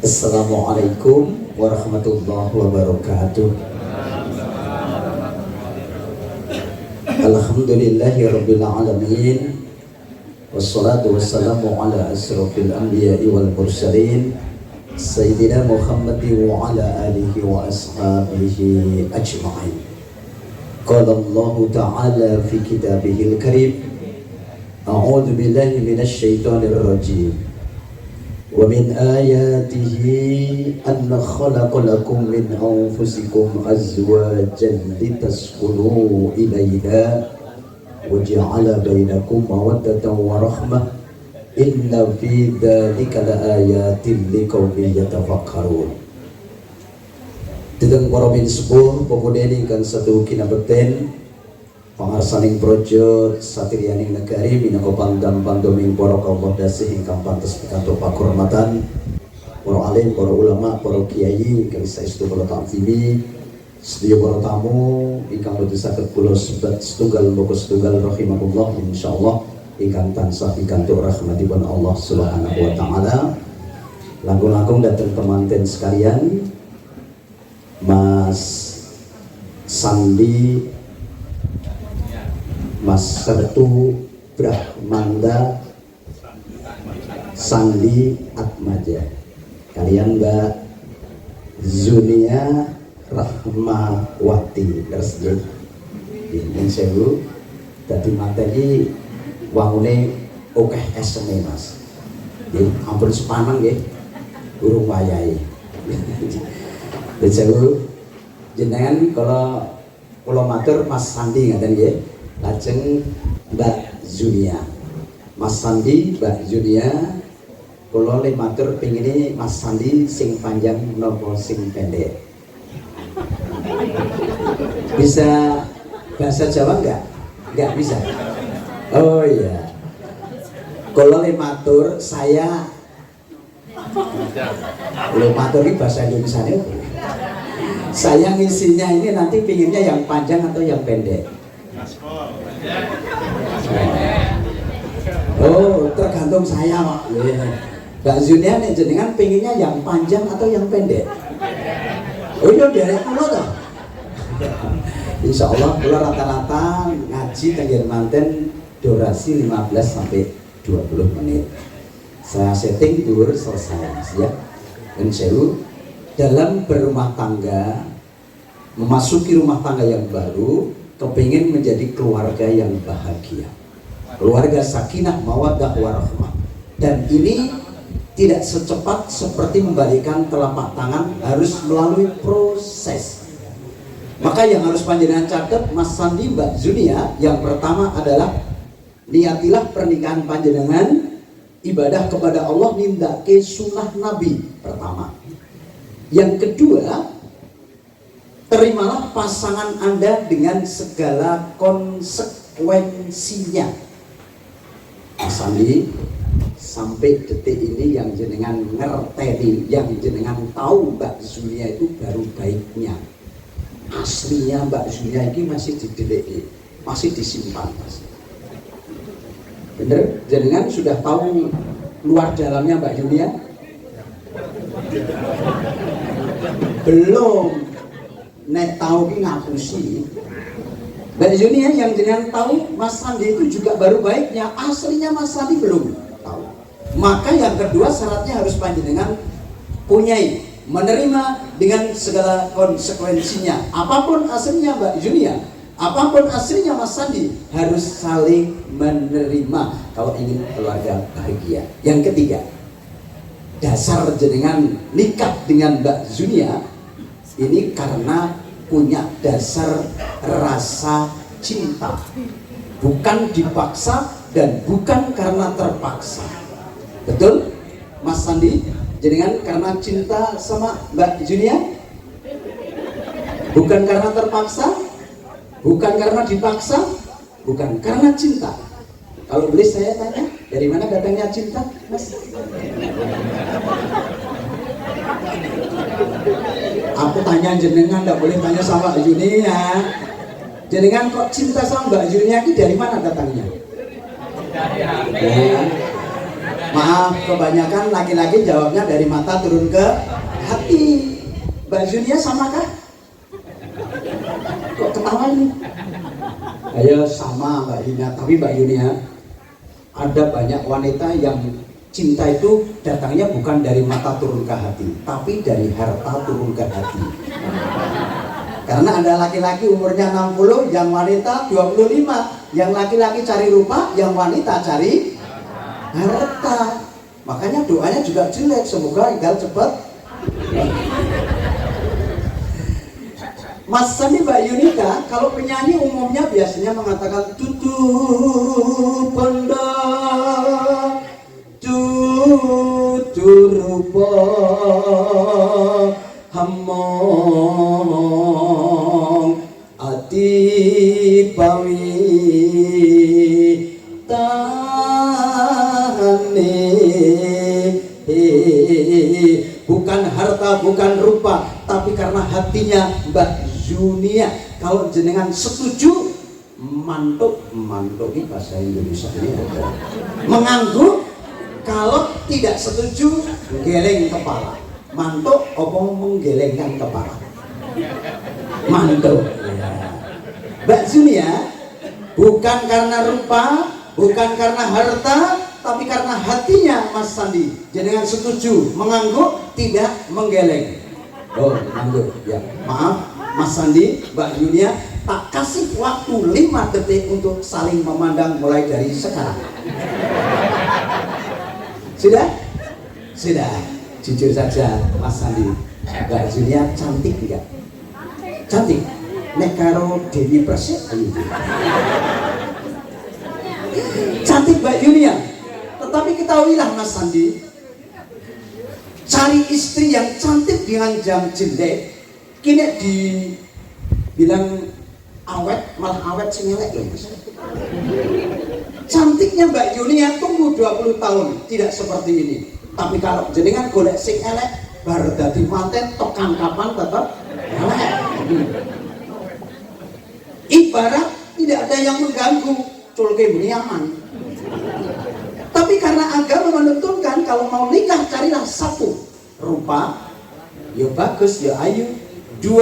Assalamualaikum warahmatullahi wabarakatuh. Alhamdulillahi rabbil alamin. Wassalatu wassalamu ala asrafil anbiya'i wal mursalin Sayyidina Muhammadin wa ala alihi wa ashabihi ajma'in. Qala Allah ta'ala fi kitabihil karim, a'udzu billahi minasy syaithanir rajim. Wa min ayatihi anna khalaqa lakum min anfusikum azwajan litaskunu ilayha wa ja'ala bainakum mawaddatan wa rahmah inna fi dzalika laayatin liqaumin yatafakkarun. Dedeng para minsepuh pepudeni kang satu kinabekten pangarsaning projo satriyaning negari minangka pangdam pandoming para kaum dasih ingkang pantes pikantuk pakurmatan para alim, para ulama, para kiai ingkang saestu kula takzimi, sedaya para tamu ingkang boten saged kula sebat setunggal muga setunggal rahimakumullah insyaallah ingkang tansah pikantuk rahmatipun Allah Subhanahu wa taala. Langkung-langkung dateng temanten sekalian, Mas Sandi, Mas Sertu Brahmanda Sandi Atmaja, kalian Mbak Zunia Rahmawati Resdi ini sewu dadi materi wangune okeh eseme Mas. Nggih, ampun sepaneng nggih. Urung wayahe. Sewu jenengan kalau kula matur Mas Sandi ngaten nggih. Lajeng Mbak Zunia, Mas Sandi, Mbak Zunia, kula le matur pingine Mas Sandi sing panjang napa sing pendek? Bisa bahasa Jawa enggak? Enggak bisa. Oh iya. Kula le matur saya le matur iki bahasa Indonesia ne. Saya ngisinya ini nanti pinginnya yang panjang atau yang pendek? Oh, tergantung saya Pak. Mbak Zunia nih jenengan pengennya yang panjang atau yang pendek? Oh iya dari kula toh. Insya Allah kula rata-rata ngaji tengger manten durasi 15 sampai 20 menit. Saya setting dur selesai ya. Insyaallah dalam berumah tangga, memasuki rumah tangga yang baru, kepingin menjadi keluarga yang bahagia, keluarga sakinah mawaddah warahmah. Dan ini tidak secepat seperti membalikan telapak tangan, harus melalui proses. Maka yang harus panjenengan catat Mas Sandi, Mbak Zunia, yang pertama adalah niatilah pernikahan panjenengan ibadah kepada Allah, nindake sunnah Nabi pertama. Yang kedua, terimalah pasangan Anda dengan segala konsekuensinya. Mas Sandi, sampai detik ini yang jenengan ngerteni, yang jenengan tahu Mbak Zunia itu baru baiknya. Aslinya Mbak Zunia ini masih dideleki, masih disimpan Mas. Bener? Jenengan sudah tahu luar dalamnya Mbak Zunia? Belum. Nek tahu ki ngapusi. Mbak Zunia yang jenengan tahu Mas Sandi itu juga baru baiknya, aslinya Mas Sandi belum tahu. Maka yang kedua syaratnya harus panjenengan punyai, menerima dengan segala konsekuensinya. Apapun aslinya Mbak Zunia, apapun aslinya Mas Sandi, harus saling menerima kalau ingin keluarga bahagia. Yang ketiga, dasar jenengan nikah dengan Mbak Zunia ini karena punya dasar rasa cinta, bukan dipaksa dan bukan karena terpaksa. Betul Mas Sandi? Jenengan karena cinta sama Mbak Zunia? Bukan karena terpaksa, bukan karena dipaksa, bukan karena cinta. Kalau boleh saya tanya, dari mana datangnya cinta Mas? Aku tanya jenengan, tidak boleh tanya sama Mbak Zunia. Jenengan kok cinta sama Mbak Zunia ini dari mana datangnya? Dari hati. Maaf, kebanyakan laki-laki jawabnya dari mata turun ke hati. Mbak Junia sama kah? Kok ketawa ini? Ayo sama Mbak Junia, tapi Mbak Junia, ada banyak wanita yang cinta itu datangnya bukan dari mata turun ke hati, tapi dari harta turun ke hati. Karena ada laki-laki umurnya 60, yang wanita 25. Yang laki-laki cari rupa, yang wanita cari harta. Makanya doanya juga jelek, semoga Iqbal cepat. Mas Sandi, Mbak Yunika, kalau penyanyi umumnya biasanya mengatakan tutu pondok tuturupo hamong ati pawi tahane. Bukan harta, bukan rupa, tapi karena hatinya Mbak Junia. Kalau jenengan setuju, mantuk ini bahasa Indonesia ini ada. Mengangguk. Kalau tidak setuju, geleng kepala. Mantuk apa menggelengkan kepala? Mantuk. Mbak Junia, bukan karena rupa, bukan karena harta, tapi karena hatinya Mas Sandi. Jenengan setuju, mengangguk, tidak menggeleng. Oh, mengangguk. Ya, maaf Mas Sandi, Mbak Junia, tak kasih waktu 5 detik untuk saling memandang mulai dari sekarang. Sudah? Sudah. Jujur saja Mas Sandi, Mbak Junia cantik enggak? Cantik. Nek karo Dewi Persik cantik Mbak Junia. Tetapi ketahuilah Mas Sandi, cari istri yang cantik dengan jam jelek, kini dibilang awet, malah awet sengelek loh Mas. Cantiknya Mbak Junia tunggu 20 tahun, tidak seperti ini. Tapi kalau jenengan golek sing elek, baru dadi manten tekan kapan tetap elek. Ibarat tidak ada yang mengganggu, culke muni aman. Tapi karena agama menentukan kalau mau nikah carilah 1, rupa, ya bagus, ya ayu. 2,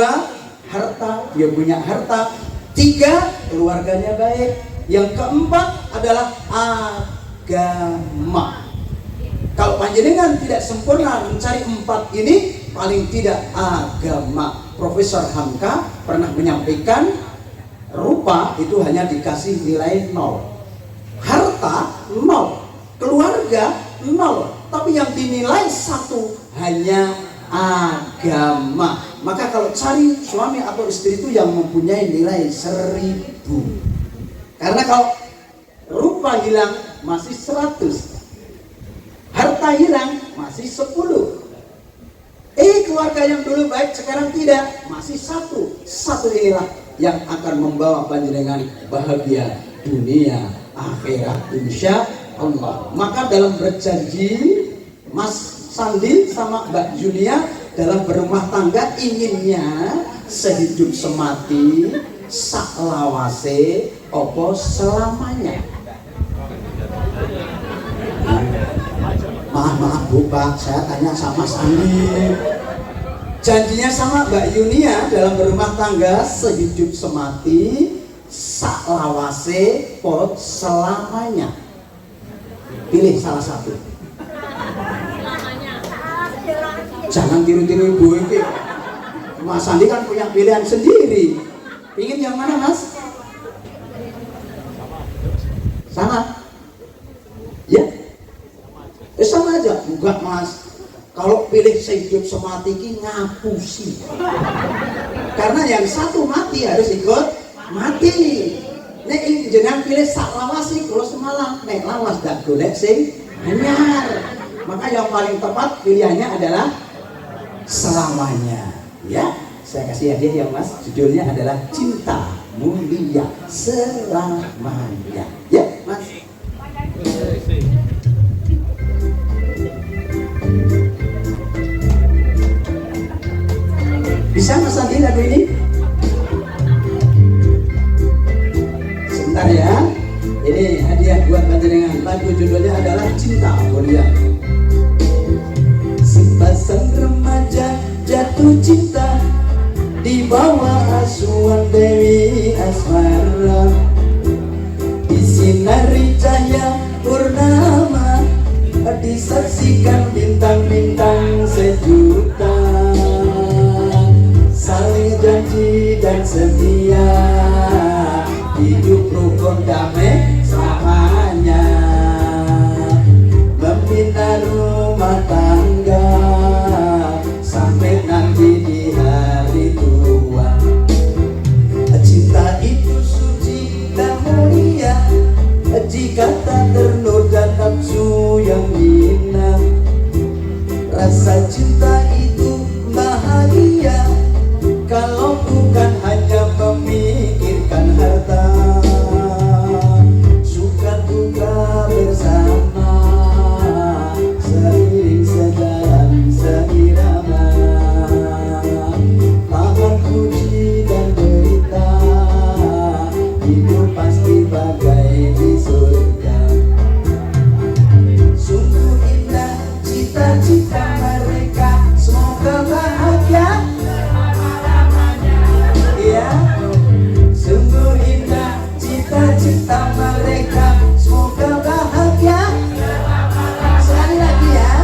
harta, ya punya harta. 3, keluarganya baik. Yang keempat adalah agama. Kalau panjenengan tidak sempurna mencari 4 ini, paling tidak agama. Profesor Hamka pernah menyampaikan, rupa itu hanya dikasih nilai 0, harta 0, keluarga 0, tapi yang dinilai 1 hanya agama. Maka kalau cari suami atau istri itu yang mempunyai nilai 1000. Karena kalau rupa hilang masih 100, harta hilang masih 10. Keluarga yang dulu baik sekarang tidak, masih 1. 1 inilah yang akan membawa panjenengan bahagia dunia akhirat insya Allah. Maka dalam berjanji Mas Sandi sama Mbak Junia dalam berumah tangga inginnya sehidup semati, saklawase, opo selamanya. Maaf Bu Pak, saya tanya sama Sandi. Janjinya sama Mbak Junia dalam berumah tangga sehidup semati, saklawase, pot selamanya. Pilih salah satu. Jangan tiru-tiru ibu ini. Mas Sandi kan punya pilihan sendiri. Ingin yang mana Mas? Sama? Ya? Sama aja. Enggak Mas. Kalau pilih sehidup semati ini ngapusi. Karena yang 1 mati harus ikut mati. Nek jenengan pilih saklawasi kalau semalam. Nek lawas dak golek sing anyar. Maka yang paling tepat pilihannya adalah selamanya. Ya, saya kasih hadiah ya Mas. Judulnya adalah Cinta Mulia Selamanya. Ya Mas. Bisa Mas Sandi lagu ini? Sebentar ya. Ini hadiah hadiah buat panjenengan. Lagu judulnya adalah Cinta Mulia. Sepasang remaja jatuh cinta di bawah asuhan Dewi Asmara, disinari cahaya purnama, disaksikan bintang-bintang sejuta, saling janji dan setia, hidup rukun damai selamanya, membina rumah tangga sampai nanti di hari tua. Cinta itu suci dan mulia jika tak ternoda nafsu yang hina. Rasa cinta itu bahagia kalau bukan hanya memikirkan harta. Suka duka bersama, seiring sejalan seirama, tahan puji dan derita, hidup pasti bagai di surga. Sungguh indah cita-cita mereka, semoga bahagia. Ya, sungguh indah cita-cita mereka, semoga bahagia. Sekali lagi ya.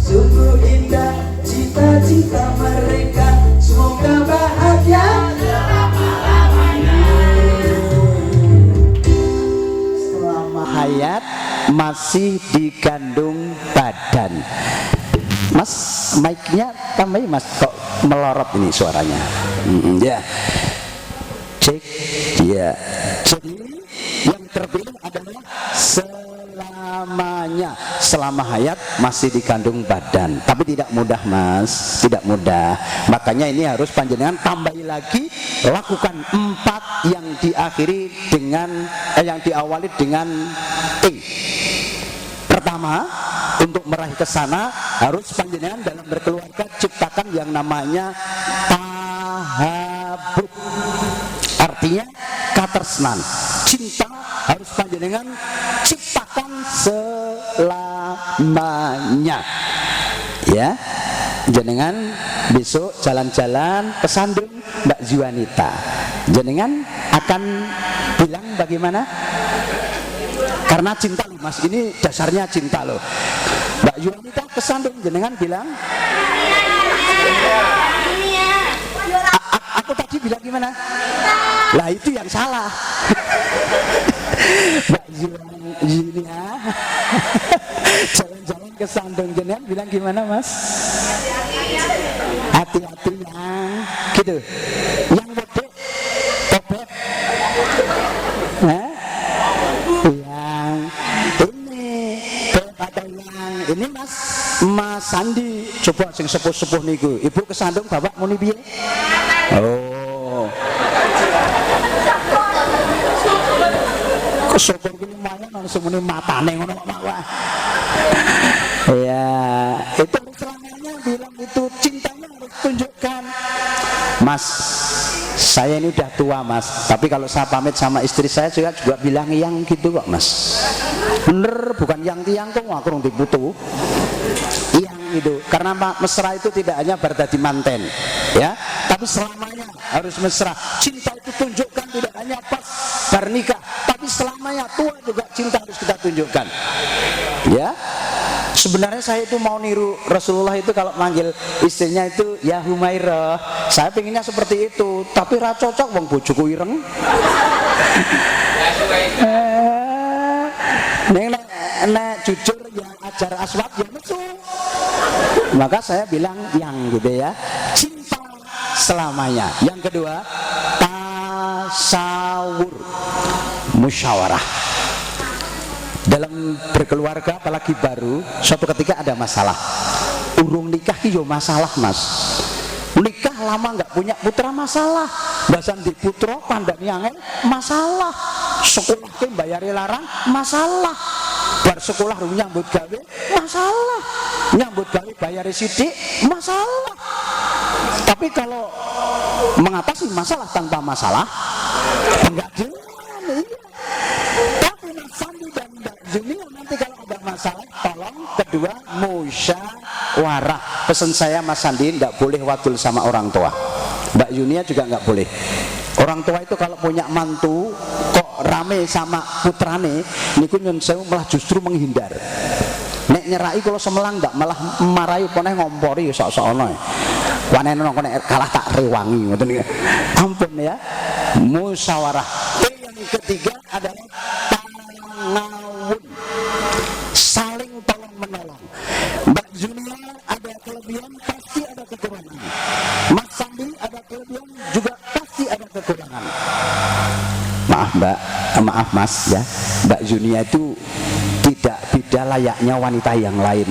Sungguh indah cita-cita mereka, semoga bahagia. Selama hayat masih digandung badan. Mas, mic-nya tambahin mas, kok melorot ini suaranya. Ya, cek, ya. Jadi yang terpilih adalah selamanya, selama hayat masih digandung badan. Tapi tidak mudah mas, tidak mudah. Makanya ini harus panjenengan tambahi lagi, lakukan 4 yang diakhiri dengan yang diawali dengan T. Pertama, untuk meraih ke sana harus panjenengan dalam berkeluarga ciptakan yang namanya tahabub. Artinya katresnan, cinta harus panjenengan ciptakan selamanya. Ya, jenengan besok jalan-jalan ke Sandung Mbak Juanita, jenengan akan bilang bagaimana? Karena cinta loh mas, ini dasarnya cinta loh. Mbak Juanita ke Sandung, jenengan bilang aku tadi bilang gimana? Lah itu yang salah. Mbak Julia jalan-jalan ke Sandung, jenengan bilang gimana mas? Hati-hati yang gitu. Yang bodek topet, yang ini atau yang ini mas Sandi, coba sing sepuh-sepuh niku, ibu ke Sandung bapak muni piye? Oh, kesopor gini lumayan langsung muni matane ngono mak wah. Ya, itu selamanya bilang itu cintanya harus tunjukkan. Mas, saya ini udah tua mas, tapi kalau saya pamit sama istri saya juga bilang yang gitu kok mas. Bener, bukan yang tiang kok aku rung diputu. Yang itu, karena mesra itu tidak hanya berdadi manten, ya, tapi selamanya harus mesra. Cinta itu tunjukkan tidak hanya pas bernikah, tapi selamanya tua juga cinta harus kita tunjukkan. Ya, sebenarnya saya itu mau niru Rasulullah itu kalau manggil istrinya itu ya Humairah. Saya pengennya seperti itu, tapi ra cocok wong bojoku ireng. Nek jujur yang ajar aswad ya mesu. Maka saya bilang yang gitu ya, cinta selamanya. Yang kedua, tasawur, musyawarah. Dalam berkeluarga apalagi baru, suatu ketika ada masalah. Urung nikah yo masalah mas. Nikah lama nggak punya putra masalah. Bahasan di putra pandang angel masalah. Sekolah ke bayari larang masalah. Bar sekolah nyambut gawe masalah. Nyambut gawe bayari sidik masalah. Tapi kalau mengatasi masalah tanpa masalah enggak jalan. Tapi Mas Sandi dan Mbak Junia nanti kalau ada masalah tolong kedua musyawarah. Pesan saya Mas Sandi tidak boleh wadul sama orang tua, Mbak Junia juga nggak boleh. Orang tua itu kalau punya mantu kok rame sama putrane niku nyun sewu malah justru menghindar. Nek nyerai kalau semelang ndak malah marahi poneh ngompori sok-sok ono. Wanene nang nek kalah tak rewangi ngoten niku. Ampun ya. Musyawarah. Yang ketiga adalah tangawun. Saling tolong menolong. Mbak Junia ada kelebihan pasti ada kekurangan. Mas Sandi ada kelebihan juga pasti ada kekurangan. Maaf Mbak, maaf Mas ya. Mbak Junia itu tidak beda layaknya wanita yang lain.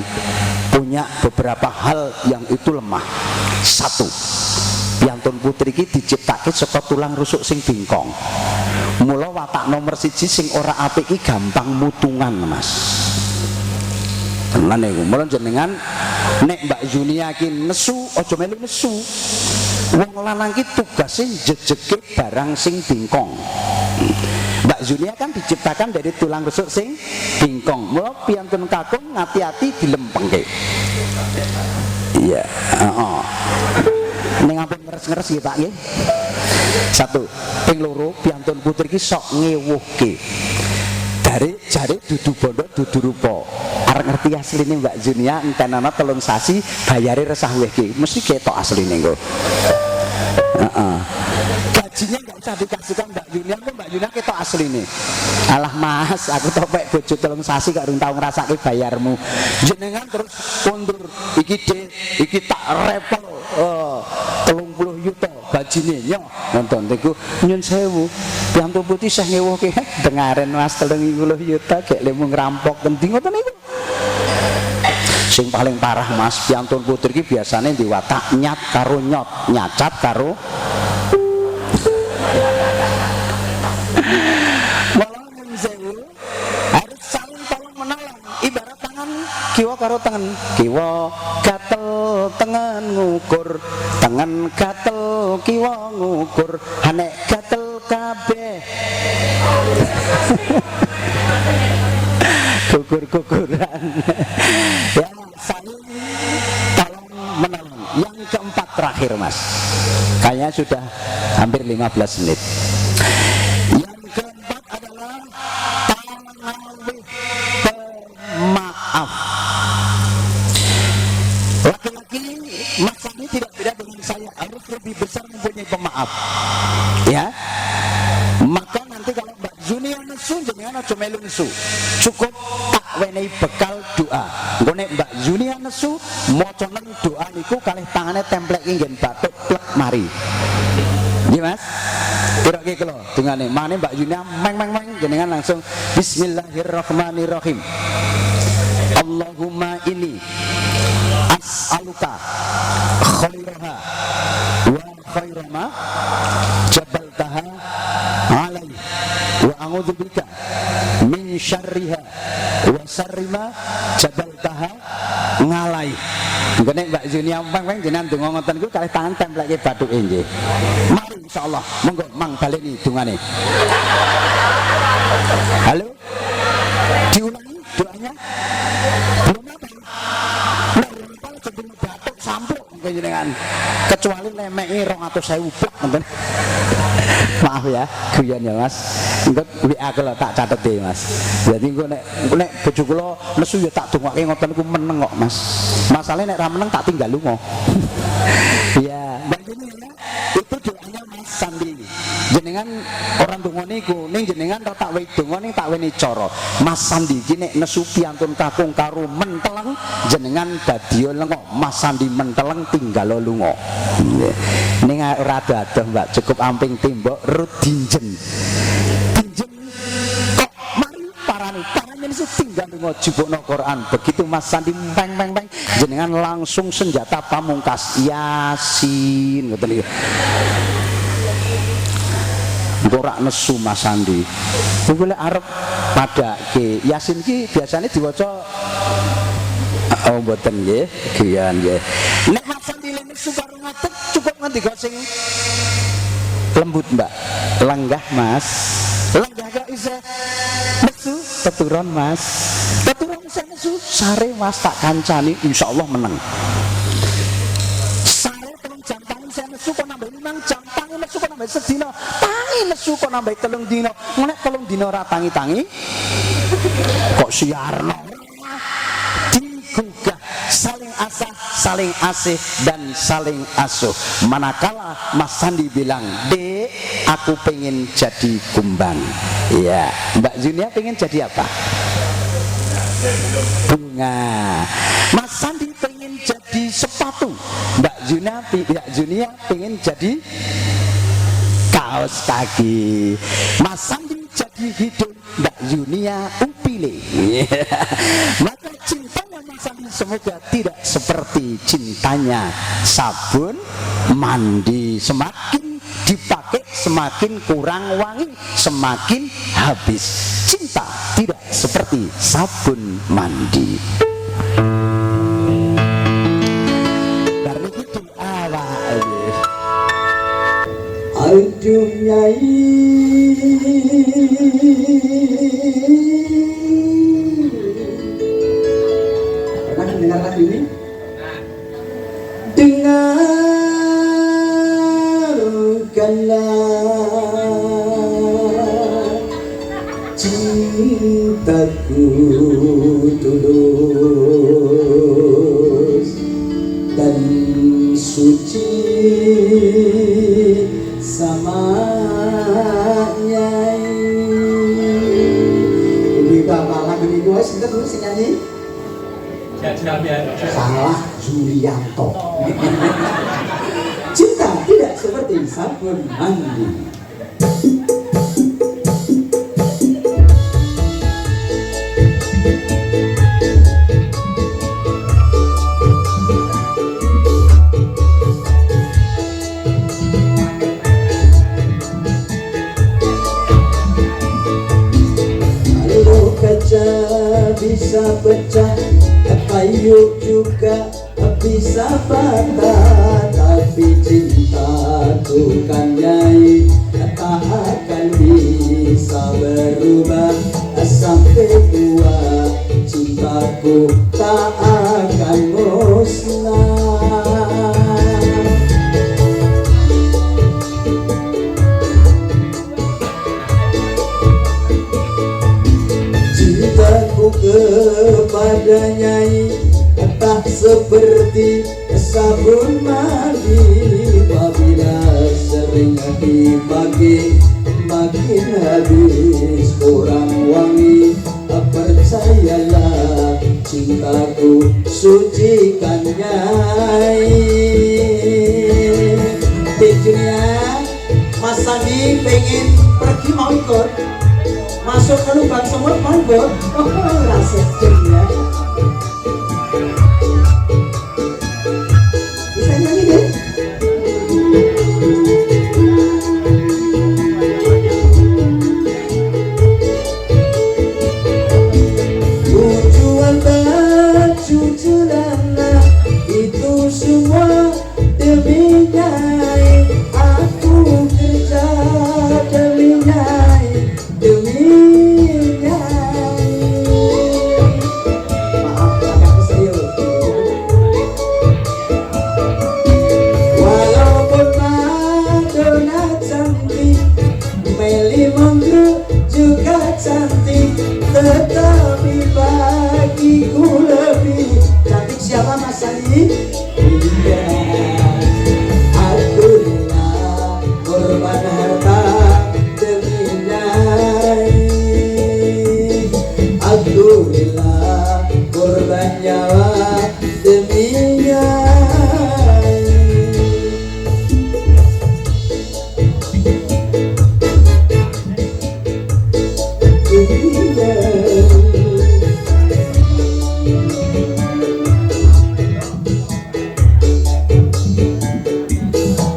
Punya beberapa hal yang itu lemah. Satu, piantun putri iki diciptake saka tulang rusuk sing bingkong. Mula watak nomor siji sing ora apik iki gampang mutungan, Mas. Tenan niku. Mula jenengan nek Mbak Junia ki nesu, aja melu nesu. Wong lanang ki tugase jejeke barang sing bingkong. Mbak Junia kan diciptakan dari tulang rusuk sing bingkong. Mula piantun kakung ngati-ati dilempengke. Iya, heeh. Ning ampun ngeres-ngeres nggih Pak nggih. Satu, ping loro piantun putri ki sok ngewuhke. Dari jare dudu bondo dudu rupa. Arep ngerti asline Mbak Junia entenana 3 sasi bayare resah wehke. Mesti ketok asline engko. Heeh. Gajinya nggak usah dikasihkan Mbak Junia, kok Mbak Junia ketok asline. Alah Mas, aku topek bojo 3 sasi gak urung tau ngrasake bayarmu. Jenengan terus kondur iki Dik, iki tak repel 30 juta gajine nyo. Nonton niku nyun sewu. Piantun putih sah ngewuhke dengaren Mas 30 juta gek lemu ngerampok endi ngoten niku. Sing paling parah Mas, piantun putri iki biasane diwatak nyat karo nyot, nyacat karo harus saling tolong menolong. Ibarat tangan kiwa karo tangan, kiwa gatel tangan ngukur, tangan gatel kiwa ngukur, hanek gatel kabeh gugur-guguran. Ya, saling tolong menolong. Yang keempat terakhir Mas, kayaknya sudah hampir 15 menit. Yang keempat adalah tangawih pemaaf. Laki-laki Mas Sandi tidak beda dengan saya, harus lebih besar mempunyai pemaaf. Ya, maka nanti kalau Mbak Junia nesu jenengan aja melu nesu, cukup tak wenehi bekal doa. Engko nek Mbak Junia nesu maca nang doa niku kalih tangane templek inggen batuk plek mari. Nggih Mas. Kira-kira kelo dungane mane Mbak Junia meng jenengan langsung bismillahirrahmanirrahim. Allahumma inni as'aluka khairaha wa khairama jabaltaha alai wa a'udzubika min syarriha wa syarrima jabaltaha ngalai. Ngene Mbak Junia peng jenengan donga ngoten niku kalih tangan templeke bathuke nggih. Mari insyaallah monggo mang baleni dungane. Halo? Diulangi doanya? Belum apa? Nah, cenderung batuk sampuk mungkin jenengan. Kecuali lemeki 200.000 plek ngoten. Maaf ya, guyon ya Mas. Engko WA kula tak catet e Mas. Jadi engko nek bojo kula nesu ya tak dongake ngoten niku meneng kok Mas. Masalahe nek ra meneng tak tinggal lunga. Ya, Mbak Junia itu doanya Mas Sandi. Jenengan orang donga niku ning jenengan tak wehi donga ning tak weni cara. Mas Sandi iki nek nesu piantun kakung karo menteleng jenengan dadi lengo. Mas Sandi menteleng tinggal lunga. Ning ora adoh Mbak, cukup amping tembok rut dinjen. Dinjen kok mari parane niku tinggal lunga jupukno Quran. Begitu Mas Sandi peng jenengan langsung senjata pamungkas Yasin ngoten niku. Ora nesu Mas Sandi. Kuwi lek arep padake Yasin ki biasanya diwaca oh mboten nggih, giyan nggih. Nek Mas Sandi nesu karo ngatek cukup ngendika sing lembut Mbak. Lenggah Mas. Lenggah kok isih nesu teturon mas, teturon saya nesu sare mas tak kancani insya Allah menang. Sare telung jam tangi saya nesu kok nambah 5 jam, tangi nesu kok nambah sedina, tangi nesu kok nambah 3 dina, nek 3 dina ora tangi-tangi kok siarno digugah, saling asah, saling asih dan saling asuh. Manakala Mas Sandi bilang, "Dek, aku pengen jadi kumbang." Iya, Mbak Junia pengen jadi apa? Bunga. Mas Sandi pengen jadi sepatu. Mbak Junia pengen jadi kaos kaki. Mas Sandi jadi hidung, Mbak Junia upile. Maka cintanya Mas Sandi semoga tidak seperti cintanya sabun mandi, semakin dipakai semakin kurang wangi, semakin habis. Cinta tidak seperti sabun mandi. Karena itu awal aduh nyai pernah mendengar lagu ini? Dengarkanlah cintaku tulus dan suci sama nyai. Ini bapak lagu ini gue sinten dulu sing nyanyi? Salah Julianto. Cinta tidak seperti sabun mandi. Bisa pecah, kayu juga bisa patah, tapi cinta bukan nyai tak akan bisa berubah sampai tua. Cintaku tak akan musnah. Cintaku kepada nyai tak seperti sabun mandi, apabila sering dipakai makin habis kurang wangi. Percayalah cintaku sucikan nyai. Tujuannya Mas Sandi pengen pergi, mau ikut masuk ke lubang semut, mau ikut? Oh, rasa ya. Bisa nyanyi deh. Tujuan baju celana itu semua demi nyai. Aku kerja demi nyai, demi nyai. Maaf agak keserius. Walaupun Madonna cantik, Melly Monggo juga cantik, tetapi bagiku lebih cantik siapa Mas Sandi? Aku rela korban harta demi nyai. Aku rela korban nyawa demi nyai. Demi nyai.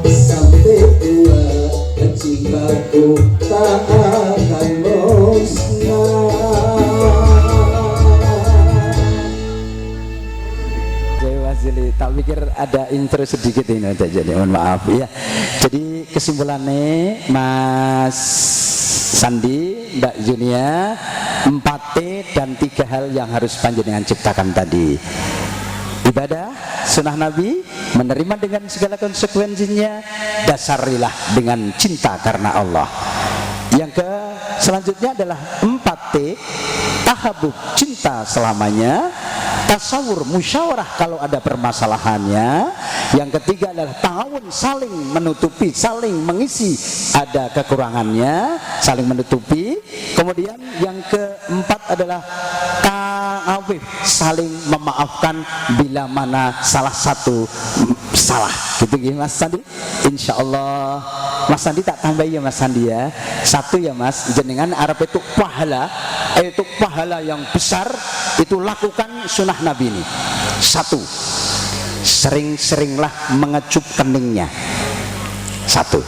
Sampai tua cintaku tak akan musnah. Mas Jili, tak pikir ada intro sedikit ini aja, jadi mohon maaf ya. Jadi kesimpulannya Mas Sandi, Mbak Junia 4T dan 3 hal yang harus panjenengan ciptakan tadi. Ibadah sunnah Nabi, menerima dengan segala konsekuensinya, dasarilah dengan cinta karena Allah. Yang selanjutnya adalah 4T, tahabub, cinta selamanya, tasawur, musyawarah kalau ada permasalahannya. Yang ketiga adalah ta'awun, saling menutupi, saling mengisi ada kekurangannya, saling menutupi. Kemudian yang keempat adalah ta'awif, saling memaafkan bila mana salah satu salah. Gitu Mas Sandi. Insya Allah Mas Sandi tak tambah ya Mas Sandi ya. Satu ya Mas, jenengan arep itu pahala yang besar itu lakukan sunnah Nabi ini. Satu, sering-seringlah mengecup keningnya. Satu.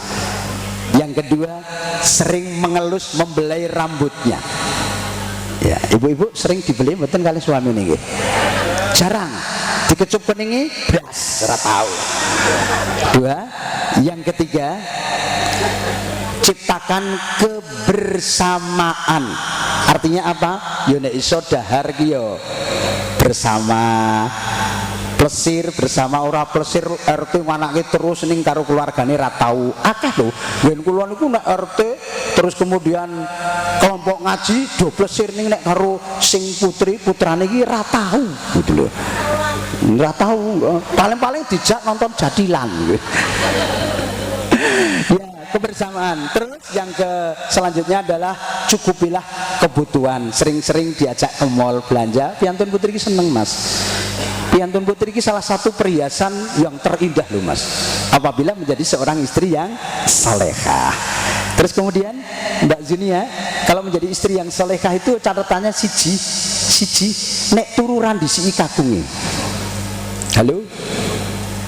Yang kedua, sering mengelus membelai rambutnya. Ya, ibu-ibu sering dibeli mboten kali suami niki. Jarang. Dikecup keningi blas ora tahu. Dua, yang ketiga, ciptakan kebersamaan. Artinya apa? Yo nek iso dahar ki yo bersama, plesir bersama, ora plesir RT manake terus ning karo keluargane ra tau. Akeh lho yen kula niku nek RT terus kemudian kelompok ngaji do plesir ning nek karo sing putri putrane iki ra tau gitu lho. Ra tau, paling-paling dijak nonton jadilan gitu. Ya, kebersamaan. Terus yang selanjutnya adalah cukupilah kebutuhan. Sering-sering diajak ke mall belanja. Piantun putri ini seneng Mas. Piantun putri ini salah satu perhiasan yang terindah loh Mas, apabila menjadi seorang istri yang salehah. Terus kemudian Mbak Zunia, kalau menjadi istri yang salehah itu catatannya siji nek tururan di si kagungi. Halo?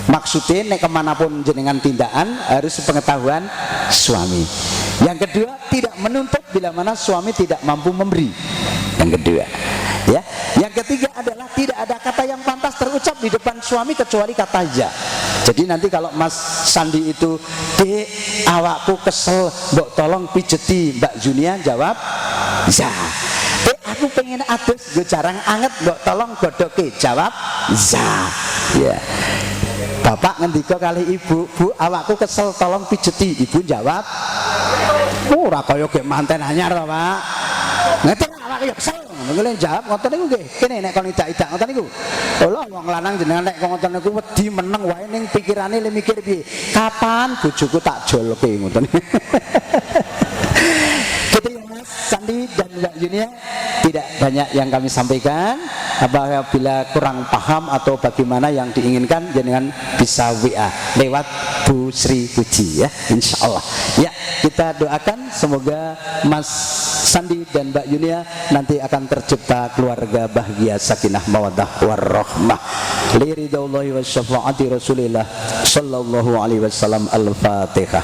Maksudnya nek kemanapun jenengan tindakan harus sepengetahuan suami. Yang kedua, tidak menuntut bila mana suami tidak mampu memberi. Yang kedua, ya. Yang ketiga adalah tidak ada kata yang pantas terucap di depan suami kecuali kata ja. Jadi nanti kalau Mas Sandi itu, "Dek, awakku kesel, mbok tolong pijeti Mbak Junia," jawab ja. "Dek, aku pengen adus, gue jarang anget, mbok tolong godoke," jawab za. Ya. Bapak ngendika kali ibu, "Bu, awakku kesel, tolong pijeti," ibu jawab, ora kaya ge manten anyar to, Pak. Ngeten awake ya kesel. Ngono jawab ngoten niku nggih. Kene nek kon idak-idak ngoten niku. Lho wong lanang jenengan nek ngoten niku wedi meneng wae ning pikirane le mikir piye. Kapan bojoku tak jolke ngoten. Gitu ya Mas Sandi dan Mbak Junia, tidak banyak yang kami sampaikan. Apabila kurang paham atau bagaimana yang diinginkan, jangan bisa WA lewat Bu Sri Puji ya, insya Allah. Ya, kita doakan semoga Mas Sandi dan Mbak Junia nanti akan tercipta keluarga bahagia, sakinah mawaddah warahmah. Liridaullahi wa syafaati Rasulillah sallallahu alaihi wasallam. Al-Fatihah.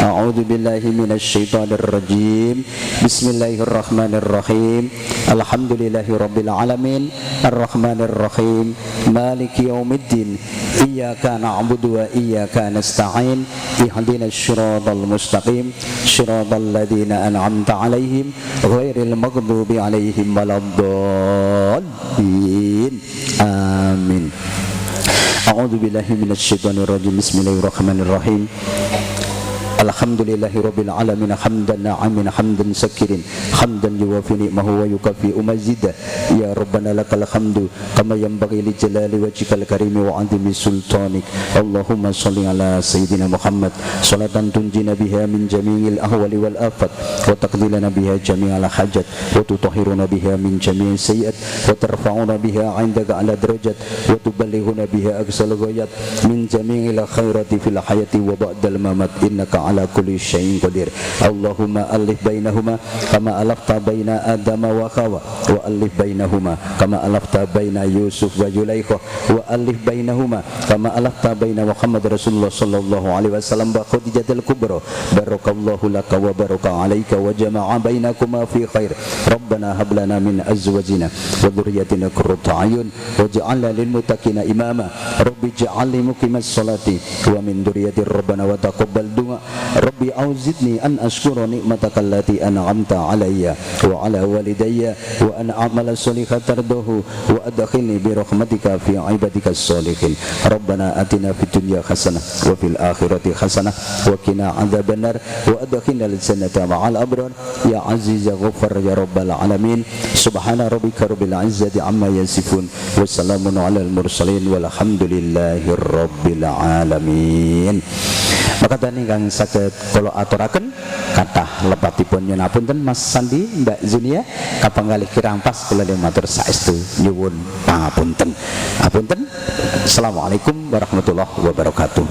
A'udzu billahi minasyaitonir rajim. Bismillahirrahmanirrahim. Alhamdulillahi rabbil alamin. Ar-Rahmanir Rahim. Maliki yaumiddin. Iyyaka na'budu wa iyyaka nasta'in. Ihdinas siratal mustaqim. Siratal ladzina an'amta 'alaihim ghairil maghdubi 'alaihim waladdallin. Amin. A'udzu billahi minasyaitonir rajim. Bismillahirrahmanirrahim. Alhamdulillahi rabbil alamin, hamdan na'amin, hamdan sakirin, hamdan yuwafi ni'mahu wa yukafi umazida. Ya Rabbana lakal hamdu kama yanbaghi li jalali wajhikal karimi wa 'azimi sultanik. Allahumma shalli ala sayyidina Muhammad salatan tunjina biha min jami'il ahwali wal afat wa taqdilana biha jami'al hajat wa tutahhiruna biha min jami'is sayyi'at wa tarfa'una biha 'indaka ala darajat wa tuballighuna biha aqsal ghayat min jami'il khairati fil hayati wa ba'dal mamat innaka ala kulli syai'in qadir. Allahumma alif bainahuma kama alafta baina Adam wa Hawa wa alif bainahuma kama alafta baina Yusuf wa Zulaikha wa alif bainahuma kama alafta baina Muhammad Rasulullah sallallahu alaihi wasallam wa Khadijatul Kubra. Barakallahu laka wa baraka alayka wa jama'a bainakuma fi khair. Rabbana hab lana min azwajina wa dhurriyyatina qurrata a'yun waj'alna lil muttaqina imama. Rabbi ij'alni muqimas salati wa min dhurriyyati rabbana wa taqabbal du'a. Rabbi auzidni an ashkura ni'mataka allati an'amta alayya wa ala walidayya wa an a'mala sholihan tardahu wa adkhilni bi rahmatika fi ibadika sholihin. Rabbana atina fid dunya hasanah wa fil akhirati hasanah wa qina adzabannar wa adkhilna al jannata ma'al abrar ya aziz ya ghaffar ya rabbal alamin. Subhana rabbika rabbil izzati amma yasifun wa salamun alal mursalin walhamdulillahi rabbil alamin. Maka tadi kang saged kula aturaken kathah lepatipun nyuwun apunten Mas Sandi, Mbak Zunia, kapanggalih kirang pas kula matur saestu nyuwun pangapunten. Apunten. Assalamualaikum warahmatullahi wabarakatuh.